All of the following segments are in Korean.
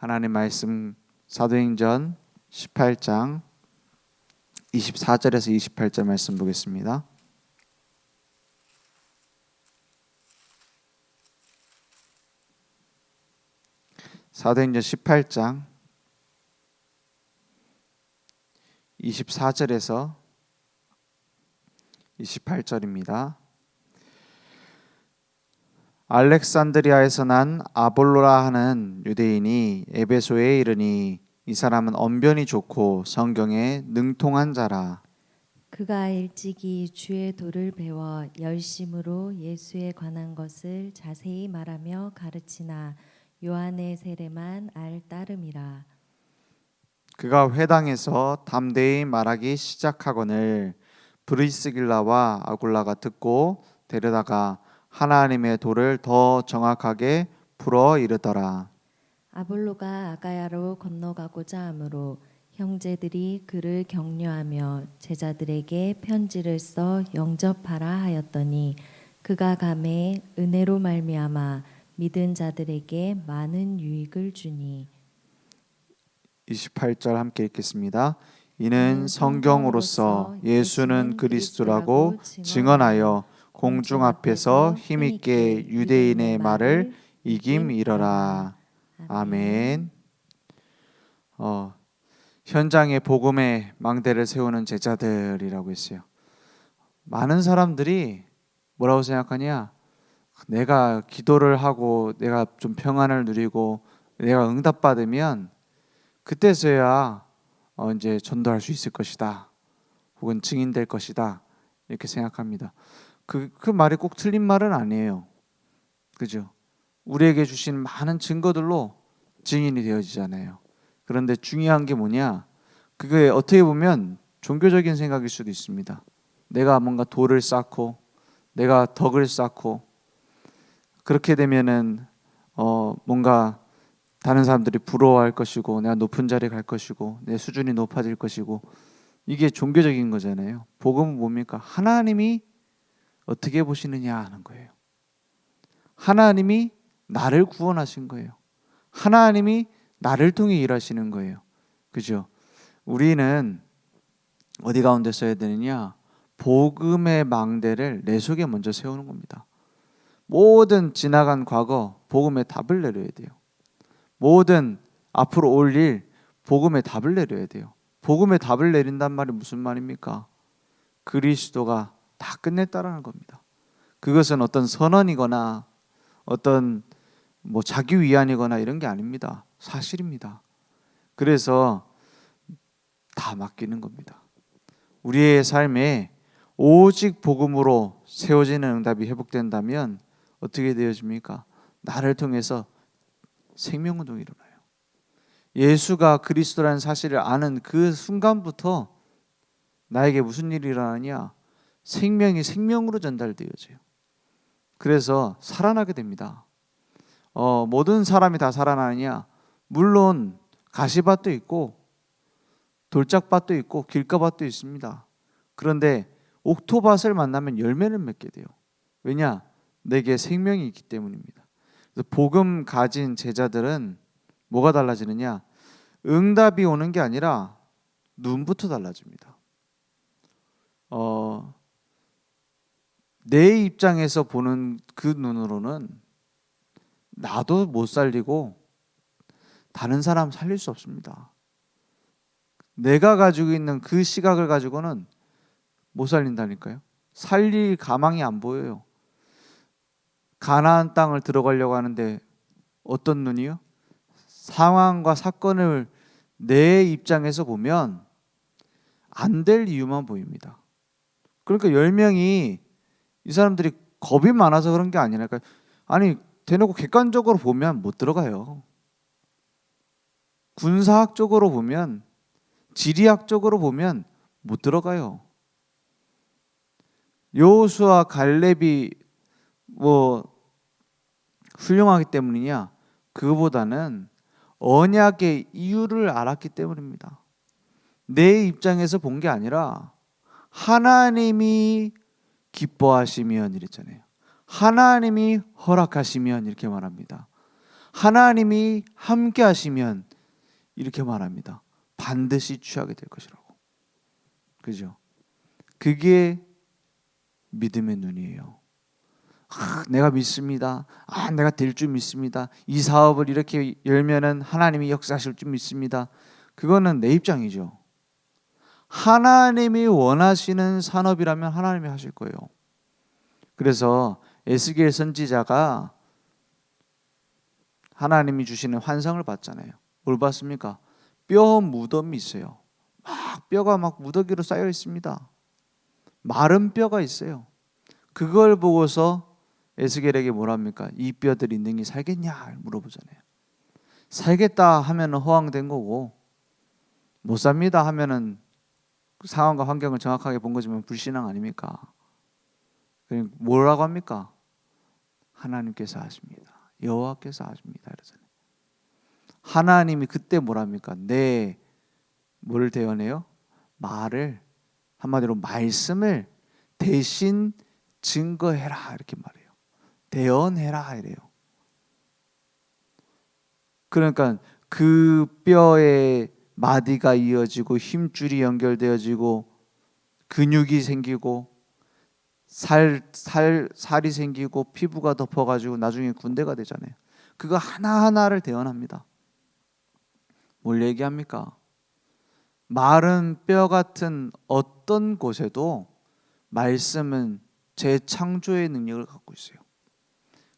하나님 말씀 사도행전 18장 24절에서 28절 말씀 보겠습니다. 사도행전 18장 24절에서 28절입니다. 알렉산드리아에서 난 아볼로라 하는 유대인이 에베소에 이르니 이 사람은 언변이 좋고 성경에 능통한 자라. 그가 일찍이 주의 도를 배워 열심으로 예수에 관한 것을 자세히 말하며 가르치나 요한의 세례만 알 따름이라. 그가 회당에서 담대히 말하기 시작하거늘 브리스길라와 아굴라가 듣고 데려다가 하나님의 도를 더 정확하게 풀어 이르더라. 아볼로가 아가야로 건너가고자 하므로 형제들이 그를 격려하며 제자들에게 편지를 써 영접하라 하였더니 그가 감에 은혜로 말미암아 믿은 자들에게 많은 유익을 주니. 28절 함께 읽겠습니다. 이는 성경으로서 예수는 그리스도라고 증언하여 공중 앞에서 힘있게 유대인의 말을 이김이러라. 아멘. 현장에 복음의 망대를 세우는 제자들이라고 했어요. 많은 사람들이 뭐라고 생각하냐? 내가 기도를 하고 내가 좀 평안을 누리고 내가 응답받으면 그때서야 이제 전도할 수 있을 것이다. 혹은 증인될 것이다. 이렇게 생각합니다. 그 말이 꼭 틀린 말은 아니에요. 그죠? 우리에게 주신 많은 증거들로 증인이 되어지잖아요. 그런데 중요한 게 뭐냐? 그게 어떻게 보면 종교적인 생각일 수도 있습니다. 내가 뭔가 돌을 쌓고 내가 덕을 쌓고 그렇게 되면은 뭔가 다른 사람들이 부러워할 것이고 내가 높은 자리에 갈 것이고 내 수준이 높아질 것이고 이게 종교적인 거잖아요. 복음은 뭡니까? 하나님이 어떻게 보시느냐 하는 거예요. 하나님이 나를 구원하신 거예요. 하나님이 나를 통해 일하시는 거예요. 그죠? 우리는 어디 가운데 써야 되느냐? 복음의 망대를 내 속에 먼저 세우는 겁니다. 모든 지나간 과거 복음의 답을 내려야 돼요. 모든 앞으로 올 일 복음의 답을 내려야 돼요. 복음의 답을 내린단 말이 무슨 말입니까? 그리스도가 다 끝냈다라는 겁니다. 그것은 어떤 선언이거나 어떤 자기 위안이거나 이런 게 아닙니다. 사실입니다. 그래서 다 맡기는 겁니다. 우리의 삶에 오직 복음으로 세워지는 응답이 회복된다면 어떻게 되어집니까? 나를 통해서 생명운동이 일어나요. 예수가 그리스도라는 사실을 아는 그 순간부터 나에게 무슨 일이 일어나냐? 생명이 생명으로 전달되어져요. 그래서 살아나게 됩니다. 모든 사람이 다 살아나느냐? 물론 가시밭도 있고 돌짝밭도 있고 길가밭도 있습니다. 그런데 옥토밭을 만나면 열매를 맺게 돼요. 왜냐? 내게 생명이 있기 때문입니다. 그래서 복음 가진 제자들은 뭐가 달라지느냐? 응답이 오는 게 아니라 눈부터 달라집니다. 내 입장에서 보는 그 눈으로는 나도 못 살리고 다른 사람 살릴 수 없습니다. 내가 가지고 있는 그 시각을 가지고는 못 살린다니까요. 살릴 가망이 안 보여요. 가나안 땅을 들어가려고 하는데 어떤 눈이요? 상황과 사건을 내 입장에서 보면 안 될 이유만 보입니다. 그러니까 10명이 이 사람들이 겁이 많아서 그런 게 아니라니까요. 아니 대놓고 객관적으로 보면 못 들어가요. 군사학적으로 보면 지리학적으로 보면 못 들어가요. 여호수아 갈렙이 훌륭하기 때문이냐? 그거보다는 언약의 이유를 알았기 때문입니다. 내 입장에서 본 게 아니라 하나님이 기뻐하시면 이랬잖아요. 하나님이 허락하시면 이렇게 말합니다. 하나님이 함께 하시면 이렇게 말합니다. 반드시 취하게 될 것이라고. 그죠? 그게 믿음의 눈이에요. 내가 믿습니다. 내가 될 줄 믿습니다. 이 사업을 이렇게 열면은 하나님이 역사하실 줄 믿습니다. 그거는 내 입장이죠. 하나님이 원하시는 산업이라면 하나님이 하실 거예요. 그래서 에스겔 선지자가 하나님이 주시는 환상을 봤잖아요. 뭘 봤습니까? 뼈 무덤이 있어요. 뼈가 무더기로 쌓여 있습니다. 마른 뼈가 있어요. 그걸 보고서 에스겔에게 뭐랍니까? 이 뼈들이 능히 살겠냐 물어보잖아요. 살겠다 하면은 허황된 거고, 못 삽니다 하면은 그 상황과 환경을 정확하게 본 거지만 불신앙 아닙니까? 뭐라고 합니까? 하나님께서 하십니다. 여호와께서 하십니다. 이러잖아요. 하나님이 그때 뭐랍니까? 뭐를 대언해요? 말을, 한마디로 말씀을 대신 증거해라 이렇게 말해요. 대언해라 이래요. 그러니까 그 뼈에 마디가 이어지고 힘줄이 연결되어지고 근육이 생기고 살이 생기고 피부가 덮어가지고 나중에 군대가 되잖아요. 그거 하나하나를 대언합니다. 뭘 얘기합니까? 마른 뼈 같은 어떤 곳에도 말씀은 재창조의 능력을 갖고 있어요.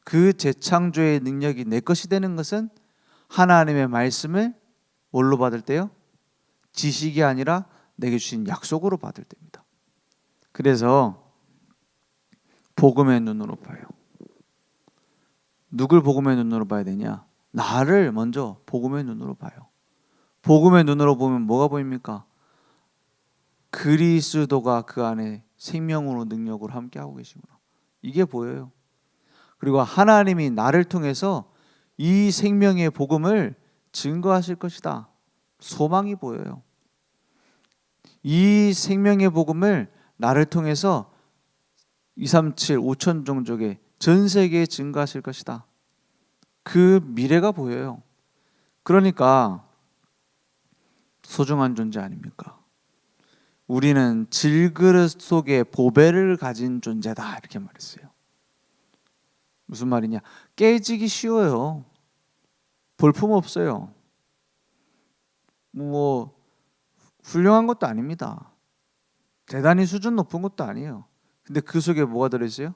그 재창조의 능력이 내 것이 되는 것은 하나님의 말씀을 뭘로 받을 때요? 지식이 아니라 내게 주신 약속으로 받을 때입니다. 그래서 복음의 눈으로 봐요. 누굴 복음의 눈으로 봐야 되냐? 나를 먼저 복음의 눈으로 봐요. 복음의 눈으로 보면 뭐가 보입니까? 그리스도가 그 안에 생명으로 능력으로 함께하고 계시구나. 이게 보여요. 그리고 하나님이 나를 통해서 이 생명의 복음을 증거하실 것이다. 소망이 보여요. 이 생명의 복음을 나를 통해서 237, 5천 종족에 전 세계에 증거하실 것이다. 그 미래가 보여요. 그러니까 소중한 존재 아닙니까? 우리는 질그릇 속에 보배를 가진 존재다 이렇게 말했어요. 무슨 말이냐? 깨지기 쉬워요. 볼품 없어요. 훌륭한 것도 아닙니다. 대단히 수준 높은 것도 아니에요. 근데 그 속에 뭐가 들어있어요?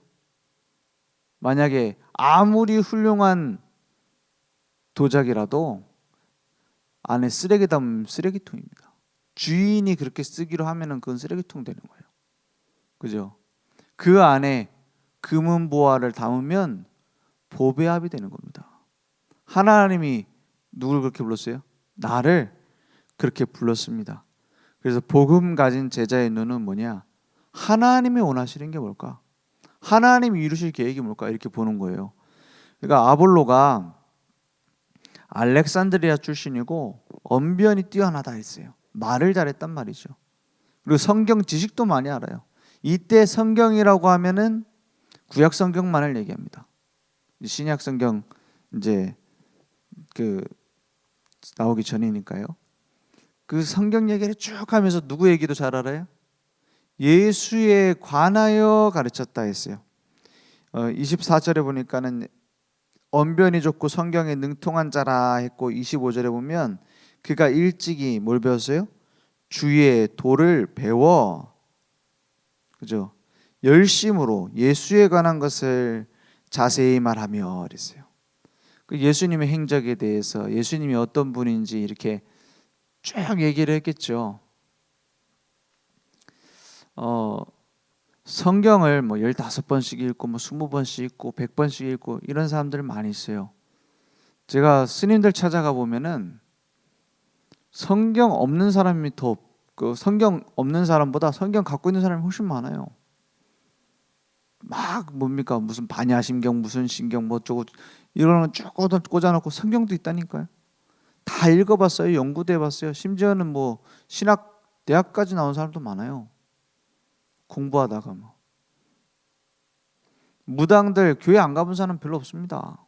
만약에 아무리 훌륭한 도자기라도 안에 쓰레기 담으면 쓰레기통입니다. 주인이 그렇게 쓰기로 하면은 그건 쓰레기통 되는 거예요. 그죠? 그 안에 금은 보화를 담으면 보배합이 되는 겁니다. 하나님이 누굴 그렇게 불렀어요? 나를 그렇게 불렀습니다. 그래서 복음 가진 제자의 눈은 뭐냐? 하나님이 원하시는 게 뭘까? 하나님이 이루실 계획이 뭘까? 이렇게 보는 거예요. 그러니까 아볼로가 알렉산드리아 출신이고 언변이 뛰어나다 했어요. 말을 잘했단 말이죠. 그리고 성경 지식도 많이 알아요. 이때 성경이라고 하면은 구약 성경만을 얘기합니다. 신약 성경 이제 나오기 전이니까요. 그 성경 얘기를 쭉 하면서 누구 얘기도 잘 알아요? 예수에 관하여 가르쳤다 했어요. 24절에 보니까는 언변이 좋고 성경에 능통한 자라 했고 25절에 보면 그가 일찍이 뭘 배웠어요? 주의 도를 배워, 그죠? 열심으로 예수에 관한 것을 자세히 말하며 그랬어요. 그 예수님의 행적에 대해서 예수님이 어떤 분인지 이렇게 쭉 얘기를 했겠죠. 성경을 15번씩 읽고 20번씩 읽고 100번씩 읽고 이런 사람들 많이 있어요. 제가 스님들 찾아가 보면은 성경 없는 사람이 성경 없는 사람보다 성경 갖고 있는 사람이 훨씬 많아요. 뭡니까? 무슨 반야심경, 무슨 신경 어쩌고 이런 거 쭉 꽂아놓고 성경도 있다니까요. 다 읽어봤어요. 연구도 해봤어요. 심지어는 신학 대학까지 나온 사람도 많아요. 공부하다가 무당들 교회 안 가본 사람 별로 없습니다.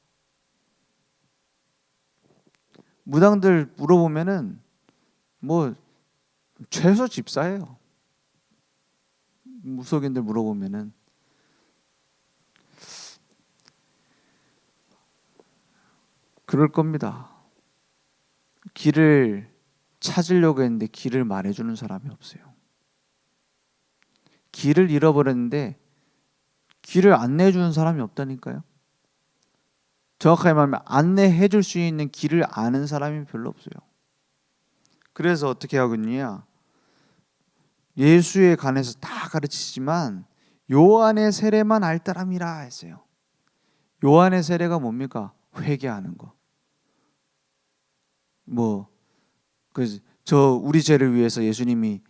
무당들 물어보면은 뭐 최소 집사예요. 무속인들 물어보면은. 그럴 겁니다. 길을 찾으려고 했는데 길을 말해주는 사람이 없어요. 길을 잃어버렸는데 길을 안내해주는 사람이 없다니까요. 정확하게 말하면 안내해 줄 수 있는 길을 아는 사람이 별로 없어요. 그래서 어떻게 하겠냐, 예수에 관해서 다 가르치지만 요한의 세례만 알따람이라 했어요. 요한의 세례가 뭡니까? 회개하는 거. 우리 죄를 위해서 예수님이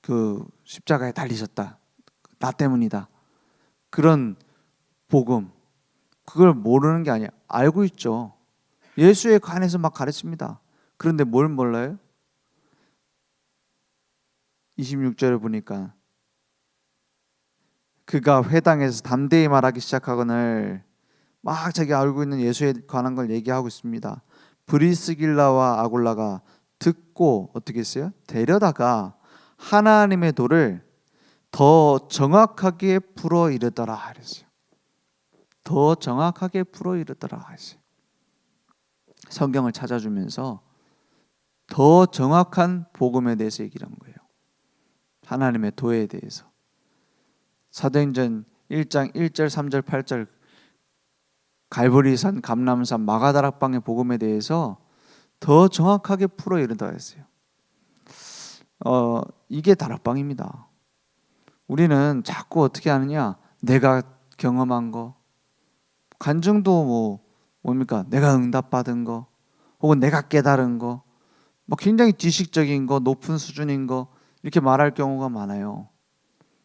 그 십자가에 달리셨다, 나 때문이다, 그런 복음, 그걸 모르는 게 아니야. 알고 있죠. 예수에 관해서 막 가르칩니다. 그런데 뭘 몰라요? 26절을 보니까 그가 회당에서 담대히 말하기 시작하거늘 막 자기 알고 있는 예수에 관한 걸 얘기하고 있습니다. 브리스길라와 아굴라가 듣고 어떻게 했어요? 데려다가 하나님의 도를 더 정확하게 풀어 이르더라 그랬어요. 더 정확하게 풀어 이르더라 했어요. 성경을 찾아주면서 더 정확한 복음에 대해서 얘기를 한 거예요. 하나님의 도에 대해서. 사도행전 1장 1절 3절 8절 갈보리산 감람산 마가다락방의 복음에 대해서 더 정확하게 풀어 이르다 했어요. 이게 다락방입니다. 우리는 자꾸 어떻게 하느냐, 내가 경험한 거, 간증도 뭡니까? 내가 응답받은 거, 혹은 내가 깨달은 거, 굉장히 지식적인 거, 높은 수준인 거 이렇게 말할 경우가 많아요.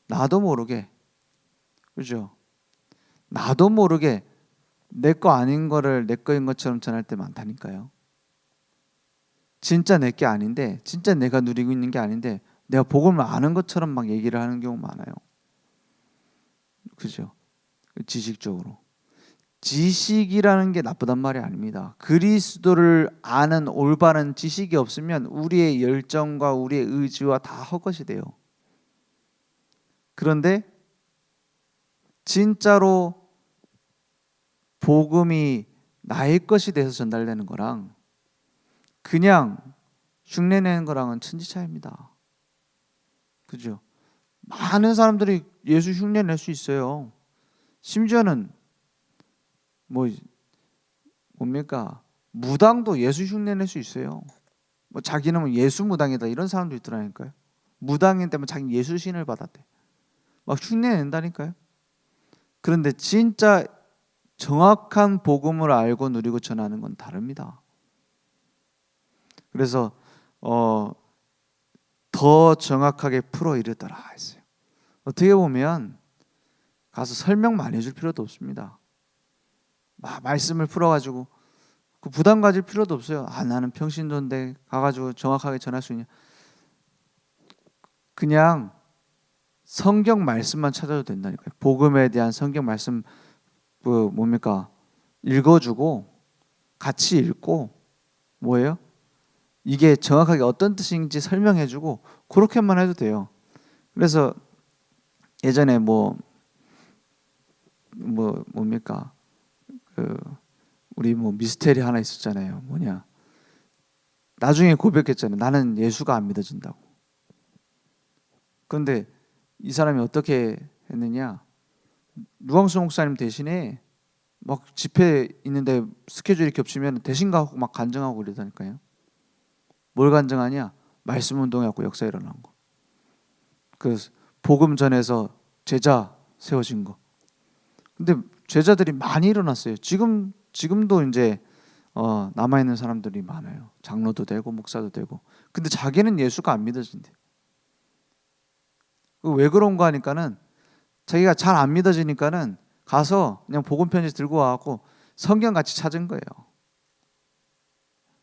나도 모르게, 그죠? 나도 모르게 내 거 아닌 거를 내 거인 것처럼 전할 때 많다니까요. 진짜 내 게 아닌데, 진짜 내가 누리고 있는 게 아닌데 내가 복음을 아는 것처럼 막 얘기를 하는 경우 많아요. 그죠? 지식적으로. 지식이라는 게 나쁘단 말이 아닙니다. 그리스도를 아는 올바른 지식이 없으면 우리의 열정과 우리의 의지와 다 헛것이 돼요. 그런데 진짜로 복음이 나의 것이 돼서 전달되는 거랑 그냥 흉내내는 거랑은 천지 차이입니다. 그죠? 많은 사람들이 예수 흉내낼 수 있어요. 심지어는 뭡니까? 무당도 예수 흉내낼 수 있어요. 자기는 예수 무당이다 이런 사람도 있더라니까요. 무당인 때문에 자기 예수 신을 받았대. 막 흉내낸다니까요. 그런데 진짜 정확한 복음을 알고 누리고 전하는 건 다릅니다. 그래서 더 정확하게 풀어 이르더라 했어요. 어떻게 보면 가서 설명 많이 해줄 필요도 없습니다. 말씀을 풀어가지고 그 부담 가질 필요도 없어요. 나는 평신도인데 가가지고 정확하게 전할 수 있냐? 그냥 성경 말씀만 찾아도 된다니까요. 복음에 대한 성경 말씀 읽어주고 같이 읽고 뭐예요? 이게 정확하게 어떤 뜻인지 설명해주고 그렇게만 해도 돼요. 그래서 예전에 뭡니까? 우리 미스테리 하나 있었잖아요. 나중에 고백했잖아요. 나는 예수가 안 믿어진다고. 그런데 이 사람이 어떻게 했느냐? 누광수 목사님 대신에 집회 있는데 스케줄이 겹치면 대신 가고 막 간증하고 그러다니까요. 뭘 간증하냐? 말씀 운동해갖고 역사 일어난 거. 그래서 복음 전해서 제자 세워진 거. 근데 제자들이 많이 일어났어요. 지금도 이제 남아 있는 사람들이 많아요. 장로도 되고 목사도 되고. 근데 자기는 예수가 안 믿어진대. 왜 그런가 하니까는 자기가 잘 안 믿어지니까는 가서 그냥 복음 편지 들고 와갖고 성경 같이 찾은 거예요.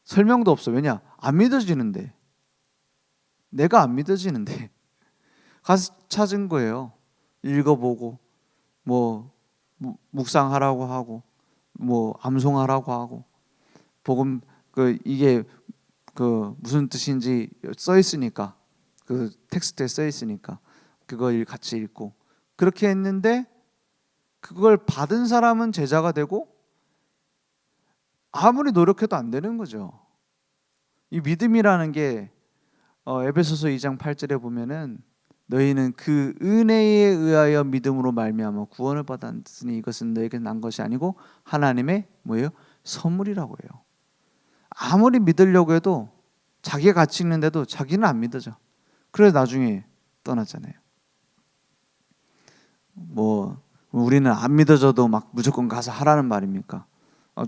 설명도 없어. 왜냐? 안 믿어지는데. 내가 안 믿어지는데 가서 찾은 거예요. 읽어보고 묵상하라고 하고 암송하라고 하고 복음 이게 무슨 뜻인지 써 있으니까, 그 텍스트에 써 있으니까 그걸 같이 읽고 그렇게 했는데, 그걸 받은 사람은 제자가 되고 아무리 노력해도 안 되는 거죠. 이 믿음이라는 게 에베소서 2장 8절에 보면은 너희는 그 은혜에 의하여 믿음으로 말미암아 구원을 받았으니 이것은 너에게 난 것이 아니고 하나님의 뭐예요? 선물이라고 해요. 아무리 믿으려고 해도 자기가 가치 있는데도 자기는 안 믿어져. 그래서 나중에 떠났잖아요. 뭐 우리는 안 믿어져도 막 무조건 가서 하라는 말입니까?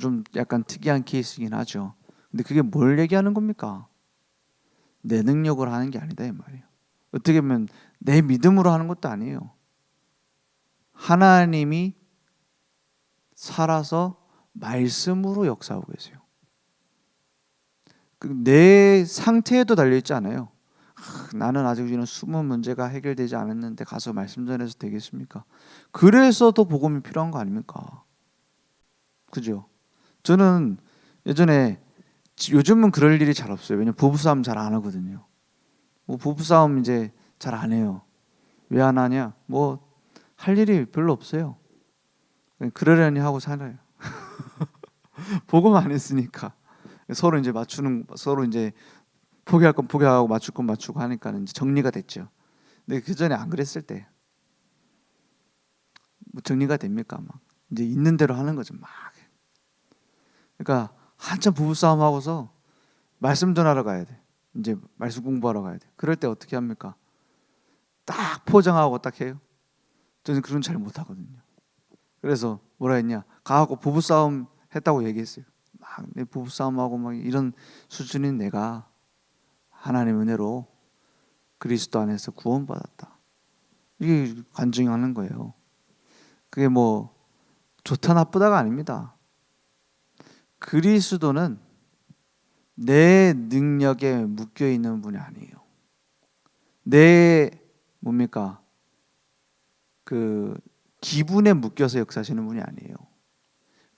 좀 약간 특이한 케이스이긴 하죠. 근데 그게 뭘 얘기하는 겁니까? 내 능력으로 하는 게 아니다 이 말이에요. 어떻게 보면 내 믿음으로 하는 것도 아니에요. 하나님이 살아서 말씀으로 역사하고 계세요. 내 상태에도 달려있지 않아요. 나는 아직 이런 숨은 문제가 해결되지 않았는데 가서 말씀 전해서 되겠습니까? 그래서 더 복음이 필요한 거 아닙니까? 그죠? 저는 예전에, 요즘은 그럴 일이 잘 없어요. 왜냐면 부부싸움 잘 안 하거든요. 뭐 부부싸움 이제 잘 안 해요. 왜 안 하냐? 뭐 할 일이 별로 없어요. 그러려니 하고 살아요. 복음 안 했으니까. 서로 이제 서로 이제 포기할 건 포기하고 맞출 건 맞추고 하니까 이제 정리가 됐죠. 근데 그 전에 안 그랬을 때 뭐 정리가 됩니까? 막 이제 있는 대로 하는 거죠. 막. 그러니까 한참 부부 싸움 하고서 말씀 전하러 가야 돼. 이제 말씀 공부하러 가야 돼. 그럴 때 어떻게 합니까? 딱 포장하고 딱 해요. 저는 그런 잘 못하거든요. 그래서 뭐라 했냐? 가갖고 부부 싸움 했다고 얘기했어요. 막 내 부부 싸움하고 막 이런 수준인 내가 하나님 은혜로 그리스도 안에서 구원받았다. 이게 간증하는 거예요. 그게 뭐 좋다 나쁘다가 아닙니다. 그리스도는 내 능력에 묶여 있는 분이 아니에요. 내 뭡니까? 그 기분에 묶여서 역사하시는 분이 아니에요.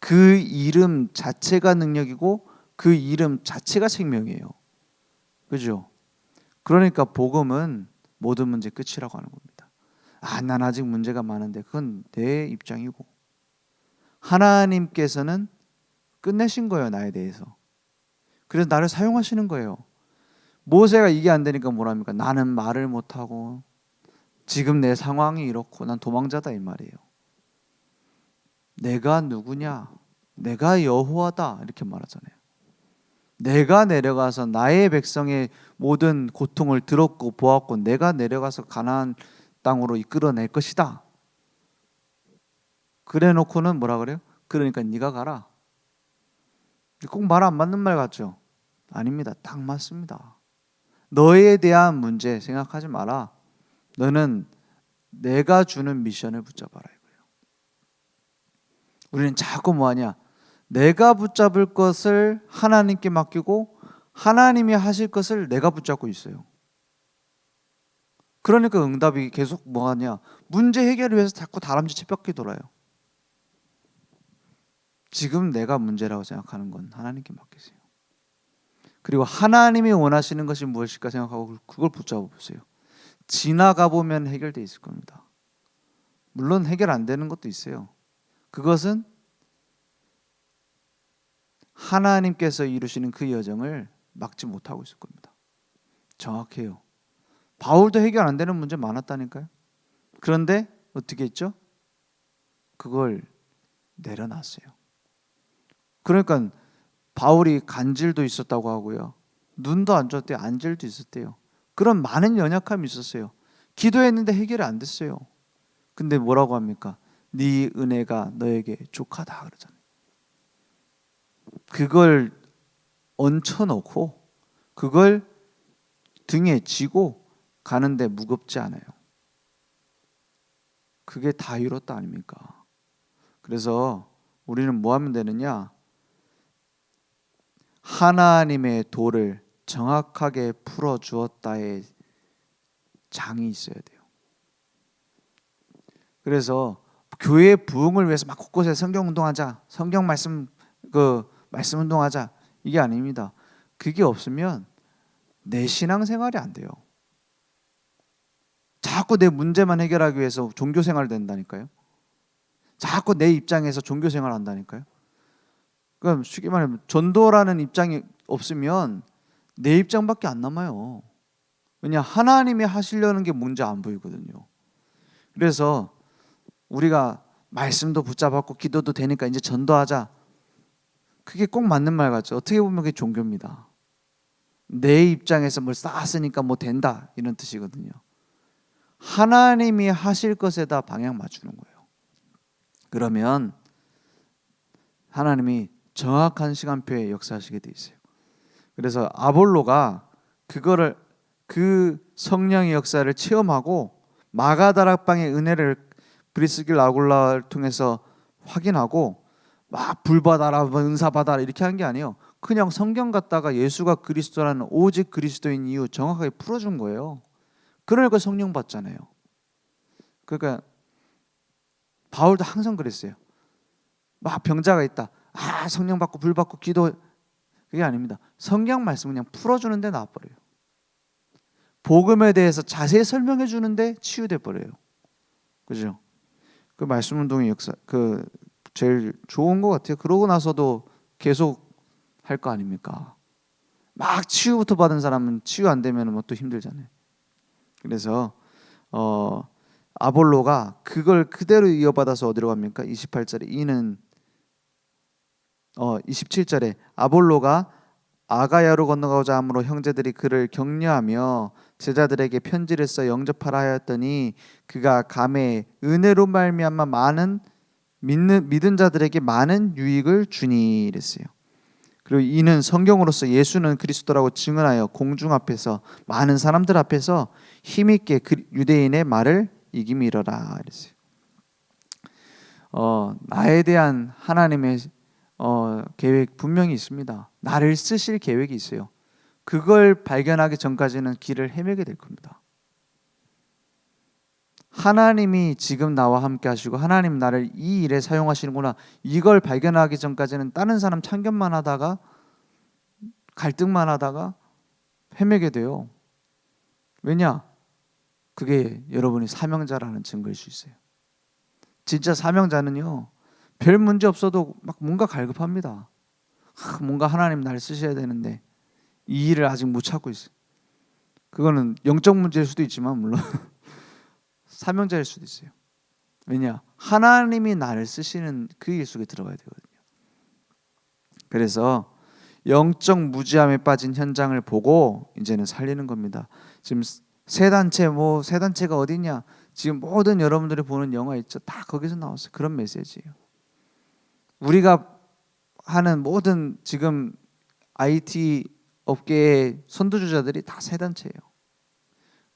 그 이름 자체가 능력이고 그 이름 자체가 생명이에요. 그죠? 그러니까 복음은 모든 문제 끝이라고 하는 겁니다. 난 아직 문제가 많은데 그건 내 입장이고, 하나님께서는 끝내신 거예요, 나에 대해서. 그래서 나를 사용하시는 거예요. 모세가 이게 안 되니까 뭐랍니까? 나는 말을 못하고 지금 내 상황이 이렇고 난 도망자다 이 말이에요. 내가 누구냐? 내가 여호와다 이렇게 말하잖아요. 내가 내려가서 나의 백성의 모든 고통을 들었고 보았고 내가 내려가서 가나안 땅으로 이끌어낼 것이다. 그래 놓고는 뭐라 그래요? 그러니까 네가 가라. 꼭 말 안 맞는 말 같죠? 아닙니다. 딱 맞습니다. 너에 대한 문제 생각하지 마라. 너는 내가 주는 미션을 붙잡아라 이거예요. 우리는 자꾸 뭐하냐? 내가 붙잡을 것을 하나님께 맡기고 하나님이 하실 것을 내가 붙잡고 있어요. 그러니까 응답이 계속 뭐하냐? 문제 해결을 위해서 자꾸 다람쥐 쳇바퀴 돌아요. 지금 내가 문제라고 생각하는 건 하나님께 맡기세요. 그리고 하나님이 원하시는 것이 무엇일까 생각하고 그걸 붙잡아 보세요. 지나가 보면 해결돼 있을 겁니다. 물론 해결 안 되는 것도 있어요. 그것은 하나님께서 이루시는 그 여정을 막지 못하고 있을 겁니다. 정확해요. 바울도 해결 안 되는 문제 많았다니까요. 그런데 어떻게 했죠? 그걸 내려놨어요. 그러니까 바울이 간질도 있었다고 하고요. 눈도 안 좋았대요. 안질도 있었대요. 그런 많은 연약함이 있었어요. 기도했는데 해결이 안 됐어요. 근데 뭐라고 합니까? 네 은혜가 너에게 족하다 그러잖아요. 그걸 얹혀놓고 그걸 등에 지고 가는데 무겁지 않아요. 그게 다 이뤘다 아닙니까? 그래서 우리는 뭐 하면 되느냐? 하나님의 도를 정확하게 풀어주었다의 장이 있어야 돼요. 그래서 교회 부흥을 위해서 막 곳곳에 성경 운동하자, 성경 말씀 말씀 운동하자 이게 아닙니다. 그게 없으면 내 신앙생활이 안 돼요. 자꾸 내 문제만 해결하기 위해서 종교생활 된다니까요. 자꾸 내 입장에서 종교생활 한다니까요. 그럼 쉽게 말하면 전도라는 입장이 없으면 내 입장밖에 안 남아요. 왜냐, 하나님이 하시려는 게 뭔지 안 보이거든요. 그래서 우리가 말씀도 붙잡았고 기도도 되니까 이제 전도하자, 그게 꼭 맞는 말 같죠. 어떻게 보면 그게 종교입니다. 내 입장에서 뭘 쌓았으니까 뭐 된다, 이런 뜻이거든요. 하나님이 하실 것에다 방향 맞추는 거예요. 그러면 하나님이 정확한 시간표에 역사하시게 돼 있어요. 그래서 아볼로가 그거를, 그 성령의 역사를 체험하고 마가다락방의 은혜를 브리스길 아굴라를 통해서 확인하고 막 불 받아라, 은사 받아라 이렇게 한 게 아니에요. 그냥 성경 갖다가 예수가 그리스도라는 오직 그리스도인 이유 정확하게 풀어준 거예요. 그러니까 성령 받잖아요. 그러니까 바울도 항상 그랬어요. 막 병자가 있다, 성령 받고 불 받고 기도, 그게 아닙니다. 성경 말씀 그냥 풀어주는데 나와버려요. 복음에 대해서 자세히 설명해 주는데 치유돼 버려요. 그죠? 그 말씀 운동의 역사, 그 제일 좋은 것 같아요. 그러고 나서도 계속 할 거 아닙니까? 막 치유부터 받은 사람은 치유 안 되면 뭐 또 힘들잖아요. 그래서 아볼로가 그걸 그대로 이어받아서 어디로 갑니까? 28절에 이는 27절에 아볼로가 아가야로 건너가고자 함으로 형제들이 그를 격려하며 제자들에게 편지를 써 영접하라 하였더니 그가 감에 은혜로 말미암아 많은 믿은 자들에게 많은 유익을 주니 이랬어요. 그리고 이는 성경으로서 예수는 그리스도라고 증언하여 공중 앞에서 많은 사람들 앞에서 힘있게 유대인의 말을 이김이 이러라 이랬어요. 나에 대한 하나님의 계획 분명히 있습니다. 나를 쓰실 계획이 있어요. 그걸 발견하기 전까지는 길을 헤매게 될 겁니다. 하나님이 지금 나와 함께 하시고 하나님 나를 이 일에 사용하시는구나, 이걸 발견하기 전까지는 다른 사람 참견만 하다가 갈등만 하다가 헤매게 돼요. 왜냐? 그게 여러분이 사명자라는 증거일 수 있어요. 진짜 사명자는요, 별 문제 없어도 막 뭔가 갈급합니다. 뭔가 하나님 날 쓰셔야 되는데 이 일을 아직 못 찾고 있어요. 그거는 영적 문제일 수도 있지만 물론 사명자일 수도 있어요. 왜냐? 하나님이 나를 쓰시는 그 일 속에 들어가야 되거든요. 그래서 영적 무지함에 빠진 현장을 보고 이제는 살리는 겁니다. 지금 세 단체가 어디냐? 지금 모든 여러분들이 보는 영화 있죠? 다 거기서 나왔어요. 그런 메시지예요. 우리가 하는 모든 지금 IT 업계의 선두주자들이 다 세 단체예요.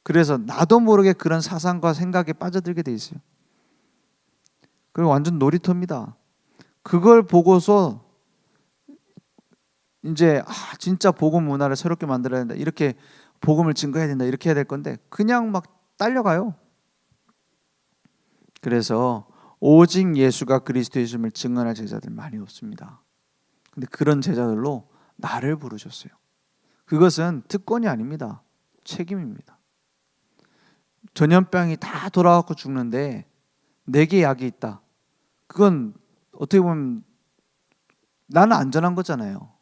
그래서 나도 모르게 그런 사상과 생각에 빠져들게 돼 있어요. 그리고 완전 놀이터입니다. 그걸 보고서 이제 진짜 복음 문화를 새롭게 만들어야 된다, 이렇게 복음을 증거해야 된다, 이렇게 해야 될 건데 그냥 막 딸려가요. 그래서 오직 예수가 그리스도이심을 증언할 제자들 많이 없습니다. 근데 그런 제자들로 나를 부르셨어요. 그것은 특권이 아닙니다. 책임입니다. 전염병이 다 돌아가고 죽는데 내게 약이 있다. 그건 어떻게 보면 나는 안전한 거잖아요.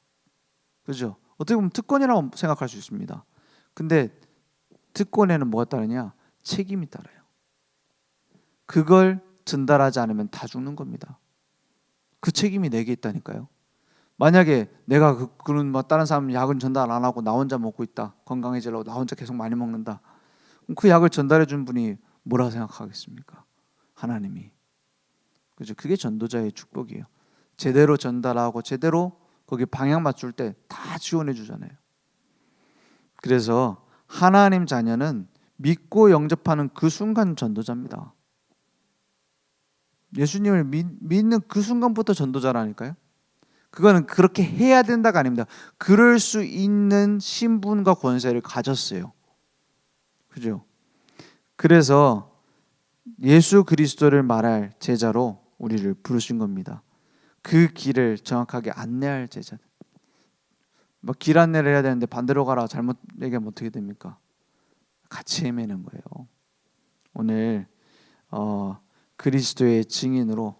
그죠? 어떻게 보면 특권이라고 생각할 수 있습니다. 근데 특권에는 뭐가 따르냐? 책임이 따라요. 그걸 전달하지 않으면 다 죽는 겁니다. 그 책임이 내게 있다니까요. 만약에 내가 그런 다른 사람 약은 전달 안 하고 나 혼자 먹고 있다, 건강해지려고 나 혼자 계속 많이 먹는다, 그 약을 전달해 준 분이 뭐라 생각하겠습니까? 하나님이. 그죠? 그게 전도자의 축복이에요. 제대로 전달하고 제대로 거기 방향 맞출 때 다 지원해 주잖아요. 그래서 하나님 자녀는 믿고 영접하는 그 순간 전도자입니다. 예수님을 믿는 그 순간부터 전도자라니까요. 그거는 그렇게 해야 된다가 아닙니다. 그럴 수 있는 신분과 권세를 가졌어요. 그죠? 그래서 예수 그리스도를 말할 제자로 우리를 부르신 겁니다. 그 길을 정확하게 안내할 제자. 뭐 길 안내를 해야 되는데 반대로 가라 잘못 얘기하면 어떻게 됩니까? 같이 헤매는 거예요. 오늘 그리스도의 증인으로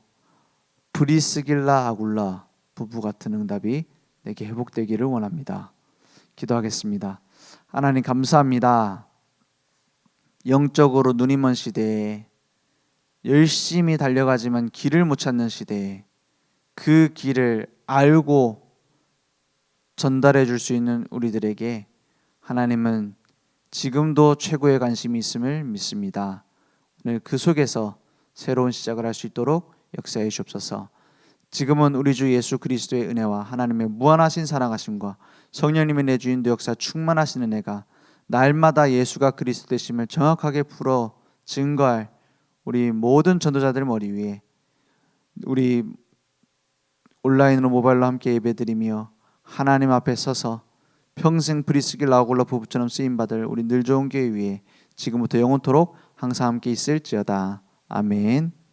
브리스길라 아굴라 부부 같은 응답이 내게 회복되기를 원합니다. 기도하겠습니다. 하나님 감사합니다. 영적으로 눈이 먼 시대에 열심히 달려가지만 길을 못 찾는 시대에 그 길을 알고 전달해 줄 수 있는 우리들에게 하나님은 지금도 최고의 관심이 있음을 믿습니다. 오늘 그 속에서 새로운 시작을 할 수 있도록 역사해 주옵소서. 지금은 우리 주 예수 그리스도의 은혜와 하나님의 무한하신 사랑하심과 성령님의 내주인도 역사 충만하신 은혜가 날마다 예수가 그리스도 되심을 정확하게 풀어 증거할 우리 모든 전도자들 머리 위에 우리 온라인으로 모바일로 함께 예배드리며 하나님 앞에 서서 평생 브리스길라 아굴라 부부처럼 쓰임받을 우리 늘 좋은 교회 위에 지금부터 영원토록 항상 함께 있을지어다. 아멘.